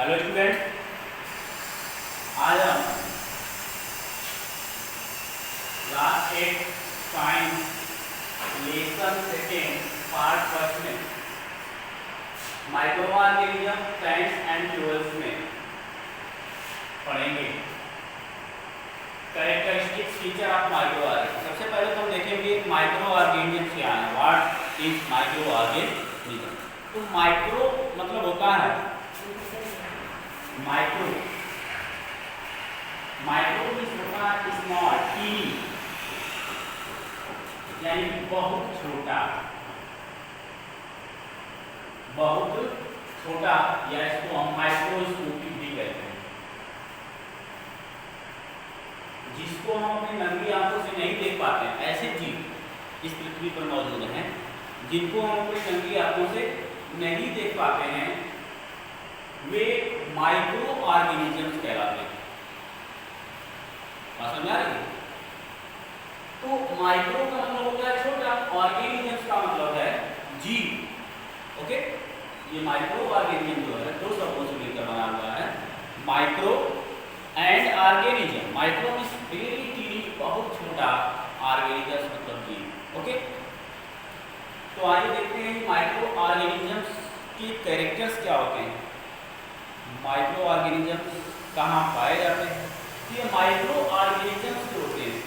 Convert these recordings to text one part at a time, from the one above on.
Hello student, आज हम class 8 science lesson second part first में micro organism plants and fuels में पढ़ेंगे characteristics feature of micro organism. सबसे पहले तो हम देखेंगे माइक्रो ऑर्गेनिज्म क्या है, व्हाट इज माइक्रो ऑर्गेनिज्म। तो माइक्रो मतलब होता है माइक्रो मीन्स होता है स्मॉल, टीनी, यानी बहुत छोटा या इसको हम माइक्रोस्कोपिक भी कहते हैं, जिसको हम अपनी नंगी आंखों से नहीं देख पाते हैं। ऐसे जीव इस पृथ्वी पर मौजूद हैं जिनको हम अपनी नंगी आंखों से नहीं देख पाते हैं, वे माइक्रो ऑर्गेनिजम्स कहलाते हैं। बात समझ आ रही है? तो माइक्रो का मतलब होता है छोटा, ऑर्गेनिजम्स का मतलब है जीव। ओके, ये माइक्रो ऑर्गेनिज्म जो है दो शब्दों से मिलकर बना हुआ है, micro and organism. Micro means very tiny, बहुत छोटा, ऑर्गेनिजम्स मतलब जीव। ओके, तो आइए देखते हैं माइक्रो ऑर्गेनिजम्स के कैरेक्टर्स क्या होते हैं, माइक्रो ऑर्गेनिजम्स कहाँ पाए जाते हैं। तो ये माइक्रो ऑर्गेनिजम्स जो होते हैं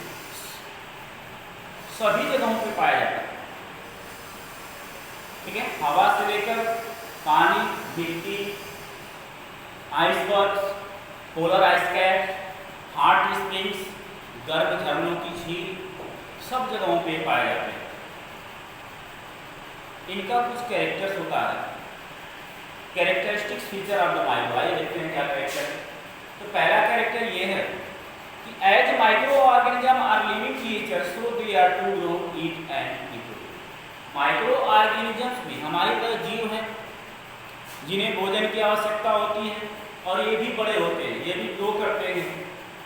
सभी जगहों पे पाए जाते हैं। ठीक है, हवा से लेकर पानी, मिट्टी, icebergs, polar ice cap, hot springs, गर्म झरनों की झील, सब जगहों पे पाए जाते हैं। इनका कुछ कैरेक्टर्स होता है, characteristics feature of the micro. आइए देखते हैं क्या कैरेक्टर है। तो पहला कैरेक्टर ये है कि as microorganism are living creatures so they are to grow, eat and reproduce. Microorganisms भी हमारी तरह जीव हैं जिन्हें भोजन की आवश्यकता होती है, और ये भी बड़े होते हैं, ये भी ग्रो करते हैं,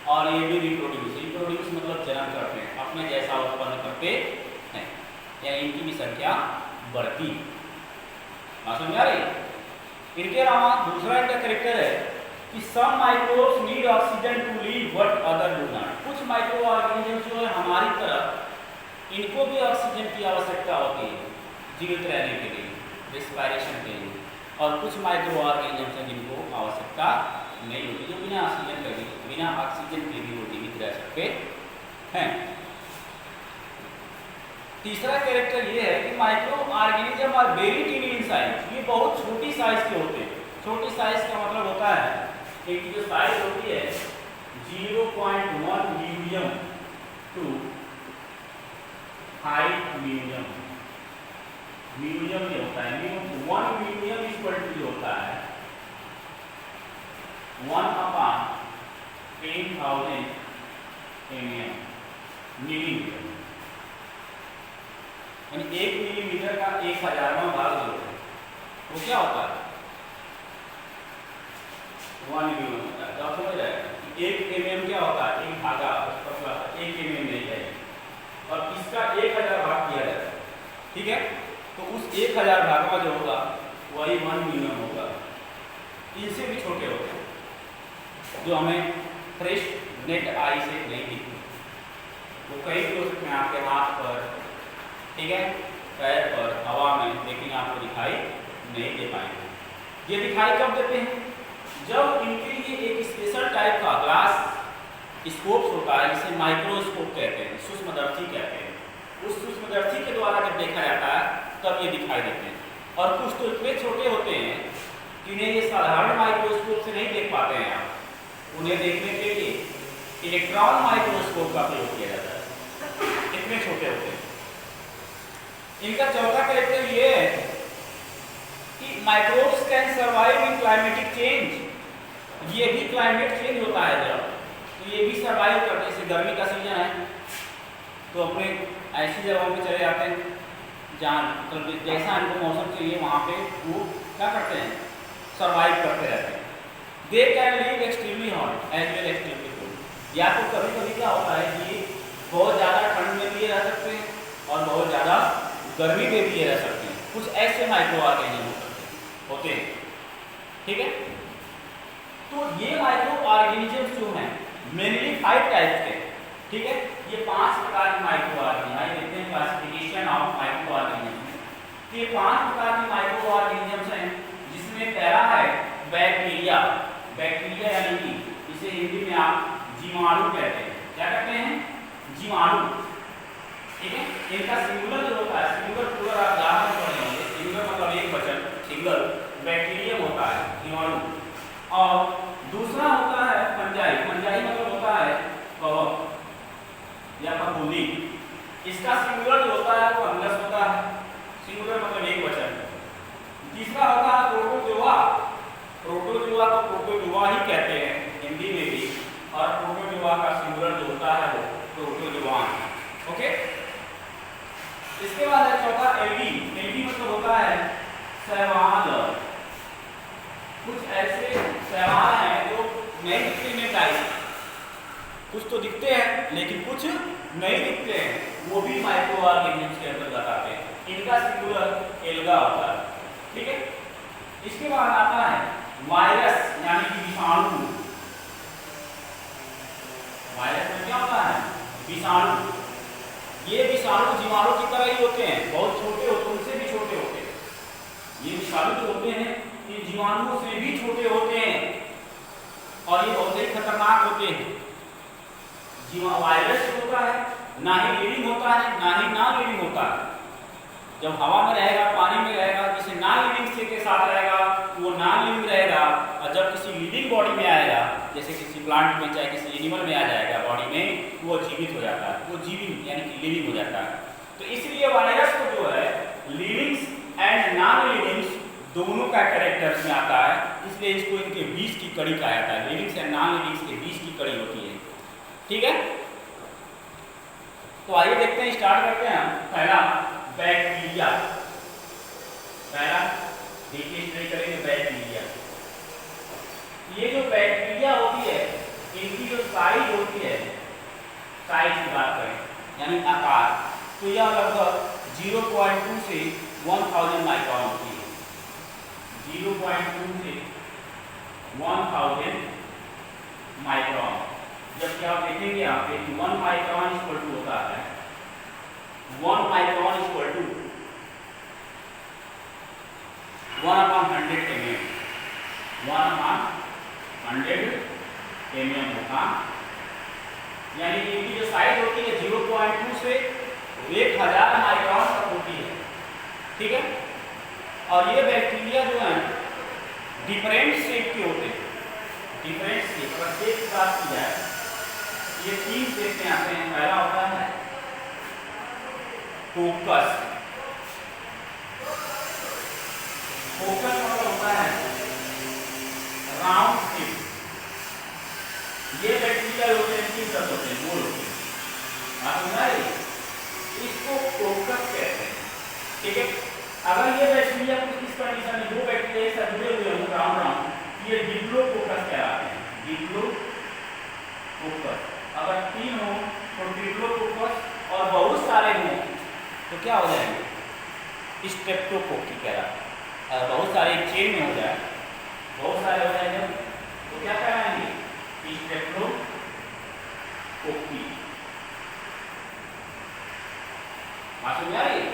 और ये भी रिप्रोड्यूस मतलब जन्म करते हैं, अपने जैसा उत्पन्न करते हैं, या इनकी भी संख्या बढ़ती। बात समझ आ रही है? इनके अलावा दूसरा इनका कैरेक्टर है कि some microbes need oxygen to live what other do not. कुछ माइक्रो ऑर्गेनिज्म जो है हमारी तरह, इनको भी ऑक्सीजन की आवश्यकता होती है जीवित रहने के लिए, रेस्पिरेशन के लिए, और कुछ माइक्रो ऑर्गेनिज्म हैं जिनको आवश्यकता नहीं होती, जो बिना ऑक्सीजन के भी वो जीवित रह सकते हैं। तीसरा कैरेक्टर ये है कि microorganism are very tiny in size. ये बहुत छोटी साइज के होते हैं। छोटी साइज का मतलब होता है कि इनकी जो साइज होती है 0.1 म्यूलियम टू 5 म्यूलियम। म्यूलियम ये होता है, 1 म्यूलियम इक्वल टू ये होता है 1/10,000 मिलीमीटर, यानी 1 मिलीमीटर का 1000वां भाग जो है वो क्या होता है, 1 मिलीमीटर होता है। तो आप समझ जाएगा 1 mm क्या होता है, एक धागा पतला 1 mm नहीं जाएगी, और इसका 1000 भाग किया जाता है। ठीक है, तो उस 1000 भागवा जो होगा वही 1 मिलियन होगा। इनसे भी छोटे होते हैं जो हमें फ्रेश नेट आई से नहीं दिखते, वो कहीं भी हो सकते हैं, आपके हाथ पर, ठीक है, पैर पर, हवा में, लेकिन आपको दिखाई नहीं दे पाएंगे। ये दिखाई कब देते हैं, जब इनके लिए एक स्पेशल टाइप का ग्लास स्कोप होता है जिसे माइक्रोस्कोप कहते हैं, सूक्ष्मदर्शी कहते हैं। उस सूक्ष्मदर्शी के द्वारा जब देखा जाता है तब ये दिखाई देते हैं। और कुछ तो इतने छोटे होते हैं जिन्हें ये साधारण माइक्रोस्कोप से नहीं देख पाते हैं आप। उन्हें देखने के लिए इलेक्ट्रॉन माइक्रोस्कोप का प्रयोग किया जाता है, इतने छोटे होते हैं। इनका चौथा कैरेक्टर ये है कि microbes can survive in climatic change. ये भी क्लाइमेट चेंज होता है जब, तो ये भी सर्वाइव करते हैं। जैसे गर्मी का सीजन है तो अपने ऐसी जगहों पे चले जाते हैं जहाँ मतलब जैसा इनको मौसम चाहिए वहाँ पे वो क्या करते हैं, सर्वाइव करते रहते हैं। They can live extremely hot as well extremely cold. या तो कभी कभी क्या होता है कि बहुत ज़्यादा ठंड में भी रह सकते हैं और बहुत ज़्यादा गर्मी में भी रह सकते हैं। कुछ ऐसे माइक्रो ऑर्गेनिज्म होते हैं। ठीक है, तो ये माइक्रो ऑर्गेनिजम्स जो हैं मेनली 5 टाइप्स के, ठीक है, ये 5 प्रकार के माइक्रो ऑर्गेनिज्म। आइए देखते हैं क्लासिफिकेशन ऑफ माइक्रो ऑर्गेनिज्म। तो ये 5 प्रकार के माइक्रो ऑर्गेनिजम्स हैं, जिसमें पहला है बैक्टीरिया। बैक्टीरिया यानी कि इसे हिंदी में आप जीवाणु कहते हैं। क्या कहते हैं? जीवाणु, ठीक है। इनका सिंगुलर जो होता है, सिंगुलर प्लूरल आप ज्यादा पढ़े होंगे, सिंगुलर मतलब एक वचन, सिंगल बैक्टीरियम होता है, जीवाणु। और दूसरा होता है फंजाई। फंजाई मतलब होता है कवक या फफूंदी। इसका सिंगुलर जो होता है वो फंगस होता है, सिंगुलर मतलब एक वचन। तीसरा होता है प्रोटोजोआ। प्रोटोजोआ को प्रोटोजोआ ही कहते हैं हिंदी में भी, और प्रोटोजोआ का सिंगुलर जो होता है वो प्रोटोजोआन। ओके, इसके बाद है चौथा एल्गी। एल्गी मतलब होता है शैवाल। कुछ ऐसे शैवाल हैं जो नहीं दिखते में टाइप, कुछ तो दिखते हैं लेकिन कुछ नहीं दिखते हैं, वो भी माइक्रो ऑर्गेनिज्म के अंतर्गत आते हैं। इनका सिंगुलर एल्गा होता है, ठीक है। इसके बाद आता है वायरस यानी कि विषाणु। वायरस में क्या होता है? विषाणु। ये विषाणु जीवाणु की तरह ही होते हैं, बहुत छोटे होते हैं, उनसे भी छोटे होते हैं। ये विषाणु जो होते हैं ये जीवाणुओं से भी छोटे होते हैं और ये बहुत ही खतरनाक होते हैं। वायरस होता है ना ही लिविंग होता है ना ही नॉन लिविंग होता है। जब हवा में रहेगा, पानी में रहेगा, किसी नॉन लिविंग से के साथ रहेगा वो नॉन लिविंग रहेगा, और जब किसी लिविंग बॉडी में आएगा, जैसे किसी प्लांट में चाहे किसी एनिमल में आ जाएगा बॉडी में, तो वो जीवित हो जाता है, वो जीविंग यानी कि लिविंग हो जाता है। तो इसलिए वायरस को जो है लिविंग्स एंड नॉन लिविंग्स दोनों का कैरेक्टर्स में आता है, इसलिए इसको इनके बीच की कड़ी कहा जाता है। लिविंग्स एंड नॉन लिविंग्स के बीच की कड़ी होती है, ठीक है। तो आइए देखते हैं, स्टार्ट करते हैं। पहला बैक्टीरिया। पहला देखिए स्टडी करेंगे बैक्टीरिया। ये जो बैक्टीरिया होती है इनकी जो साइज होती है, साइज की बात करें यानी आकार, तो यह लगभग 0.2 से 1000 माइक्रोन होती है। 0.2 से 1000 माइक्रोन। जबकि आप देखेंगे यहाँ पे 1 माइक्रोन इक्वल टू होता है 1 micron equal to 1/100 mm। 1/100 mm होगा, यानी कि इनकी जो साइज होती है 0.2 से 1000 माइक्रोन तक होती है, ठीक है। और ये बैक्टीरिया जो है डिफरेंट शेप के होते हैं, डिफरेंट शेप। अगर शेप की बात की जाए ये 3 शेप में आते हैं। पहला होता है कोकस। कोकस मतलब होता है राउंड शेप। ये बैक्टीरिया होते हैं 3 तरह होते हैं, गोल होते हैं, आप समझ रहे? इसको कोकस कहते हैं, ठीक है। अगर ये बैक्टीरिया कुछ इस कंडीशन में, 2 बैक्टीरिया एक साथ जुड़े हुए हों राउंड राउंड, ये डिप्लोकोकस कहलाते हैं, डिप्लोकोकस। अगर 3 हो तो डिप्लोकोकस और बहुत सारे हों तो क्या हो जाएंगे? स्ट्रेप्टोकोक्की कहलाते हैं। अगर बहुत सारे एक चेन में हो जाए, बहुत सारे हो जाएंगे तो क्या कहलाएंगे? स्ट्रेप्टोकोक्की। बात समझ आ रही है?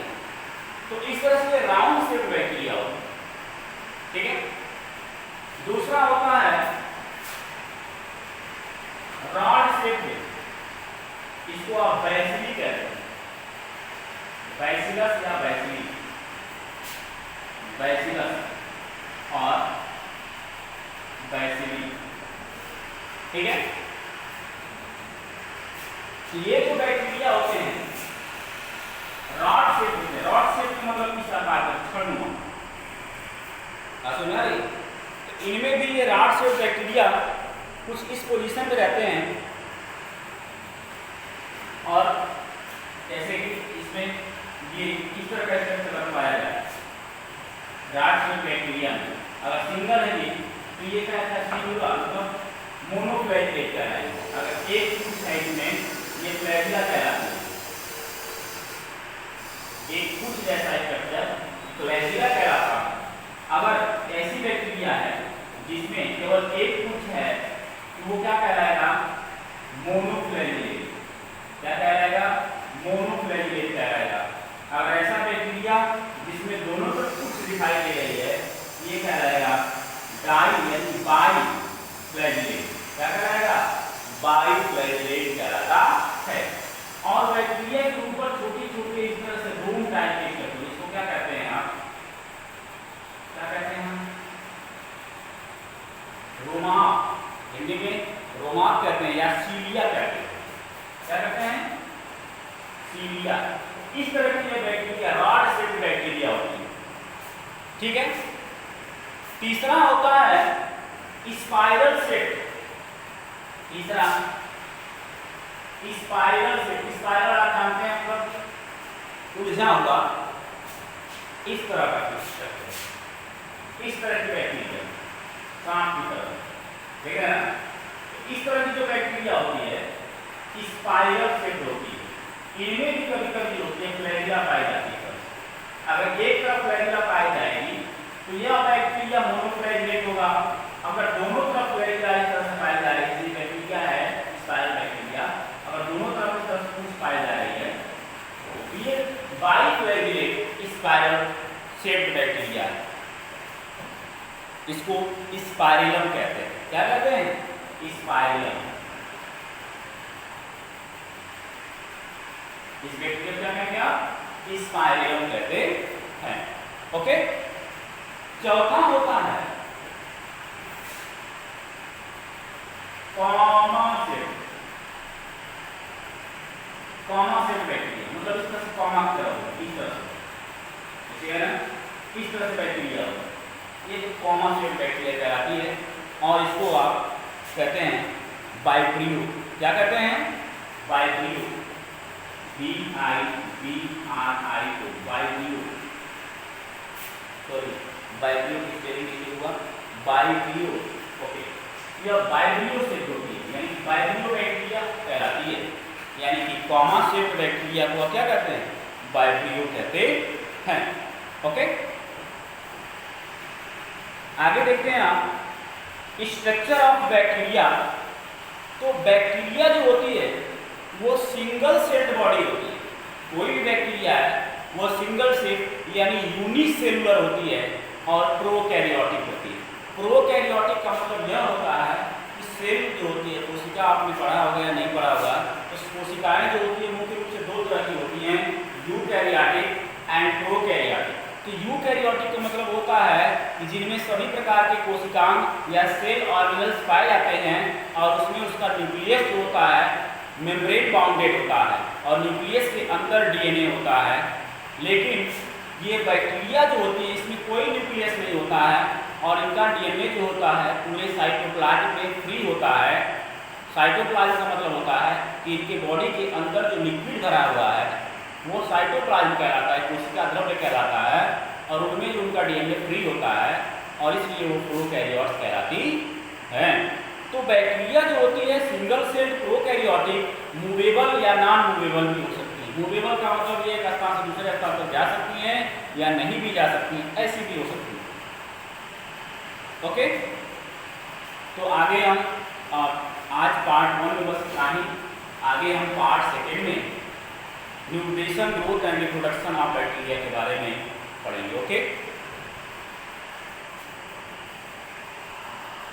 तो इस तरह से राउंड शेप बैक्टीरिया होता है, ठीक है। दूसरा होता है रॉड शेप में, इसको आप बैसिली कहते हैं, बैसिलस या बैसिली, बैसिलस और बैसिली, ठीक है। ये जो बैक्टीरिया होते हैं रॉड शेप में, रॉड शेप का मतलब किस आकार का? छड़नुमा। समझ आ रही? तो इनमें भी ये रॉड शेप बैक्टीरिया कुछ इस पोजीशन पे रहते हैं, और जैसे कि इसमें ये किस तरह का स्ट्रक्चर पाया जाए रॉड शेप बैक्टीरिया में। अगर सिंगल है ये तो ये क्या है? सिंगुलर मतलब मोनोफ्लैजिलेट कहलाएगा। अगर एक साइड में ये फ्लैजिला कहलाता है, एक कुछ जैसा स्ट्रक्चर फ्लैजिला कहलाता है। अगर ऐसी बैक्टीरिया है जिसमें केवल एक कुछ है वो क्या कहलाएगा? मोनोफ्लैजिलेट। क्या कहलाएगा? मोनोफ्लैजिलेट कहलाएगा। अगर ऐसा बैक्टीरिया जिसमें दोनों तरफ कुछ दिखाई दे रही है, ये कहलाएगा डाई यानी बाई फ्लैजिलेट। क्या कहलाएगा? बाई फ्लैजिलेट कहलाता है। और बैक्टीरिया के ऊपर छोटी छोटी इस तरह से रूम टाइप के होती है, इसको क्या कहते हैं आप? क्या कहते हैं हम? रोमाप, हिंदी में रोमाप कहते हैं या सीलिया कहते हैं। क्या कहते हैं? सीलिया। इस तरह की ये बैक्टीरिया रॉड शेप्ड बैक्टीरिया होती है। ठीक है। तीसरा होता है स्पाइरल शेप। तीसरा स्पाइरल शेप। स्पाइरल आप जानते हैं मतलब उलझा हुआ इस तरह का स्ट्रक्चर, इस तरह की बैक्टीरिया सांप की तरह, ठीक है ना? इस तरह की जो बैक्टीरिया होती है स्पाइरल शेप होती है। इनमें भी कभी कभी होती है फ्लैजिला पाई जाती है। अगर एक तरफ फ्लैजिला पाई जाएगी तो यह बैक्टीरिया मोनोफ्लैजिलेट होगा। अगर दोनों तरफ फ्लैजिला इस तरह से पाई जा रही है, बैक्टीरिया है स्पाइरल बैक्टीरिया, अगर दोनों तरफ इस तरह से कुछ पाई जा रही है तो ये बाइफ्लैजिलेट स्पाइरल शेप्ड बैक्टीरिया है। इसको स्पाइरलम कहते हैं। क्या कहते हैं? स्पाइरलम। इस बैक्टीरिया को क्या कहेंगे आप? स्पाइरलम कहते हैं। ओके। चौथा होता है comma shape. Comma shape bacteria मतलब इस तरह से कॉमा की तरह होगा, इस तरह से, ठीक है ना? इस तरह से बैक्टीरिया होगा, ये जो कॉमा शेप बैक्टीरिया कहलाती है। और इसको आप कहते हैं वाइब्रियो। क्या कहते हैं? Vibrio. VIBRIO vibrio. Sorry, vibrio की स्पेलिंग लिखा हुआ वाइब्रियो। ओके, यह वाइब्रियो से होती है यानी वाइब्रियो बैक्टीरिया कहलाती है। यानी कि कॉमा शेप बैक्टीरिया को क्या कहते हैं? वाइब्रियो कहते हैं। ओके, आगे देखते हैं आप स्ट्रक्चर ऑफ बैक्टीरिया। तो बैक्टीरिया जो होती है वो सिंगल सेल्ड बॉडी होती है। कोई भी बैक्टीरिया है वो सिंगल सेल यानी यूनिसेलुलर होती है और प्रोकैरियोटिक होती है। प्रोकैरियोटिक का मतलब यह होता है कि सेल जो होती है, कोशिका आपने पढ़ा होगा या नहीं पढ़ा होगा, तो कोशिकाएं जो होती है मुख्य रूप से दो तरह की होती हैं, यूकैरियोटिक एंड प्रोकैरियोटिक। तो यूकैरियोटिक का मतलब होता है कि जिनमें सभी प्रकार के कोशिकांग या सेल ऑर्गेनल्स पाए जाते हैं और उसमें उसका न्यूक्लियस जो होता है मेम्ब्रेन बाउंडेड होता है और न्यूक्लियस के अंदर DNA होता है। लेकिन ये बैक्टीरिया जो होती है इसमें कोई न्यूक्लियस नहीं होता है और इनका DNA जो होता है पूरे साइटोप्लाज्म में फ्री होता है। साइटोप्लाज्म का मतलब होता है कि इनके बॉडी के अंदर जो लिक्विड भरा हुआ है वो साइटोप्लाज्म कहलाता है, कोशिका द्रव्य कहलाता है और उनमें जो उनका DNA फ्री होता है और इसलिए वो प्रोकैरियोट्स कहलाती हैं। तो बैक्टीरिया जो होती है सिंगल सेल्ड प्रोकैरियोटिक, मूवेबल या नॉन मूवेबल भी हो सकती है। मूवेबल का मतलब ये एक स्थान से दूसरे स्थान पर जा सकती हैं या नहीं भी जा सकती, ऐसी भी हो सकती है। ओके, तो आगे हम आज पार्ट 1 में बस इतना ही। आगे हम पार्ट 2 में nutrition, growth and reproduction of bacteria के बारे में पढ़ेंगे। ओके।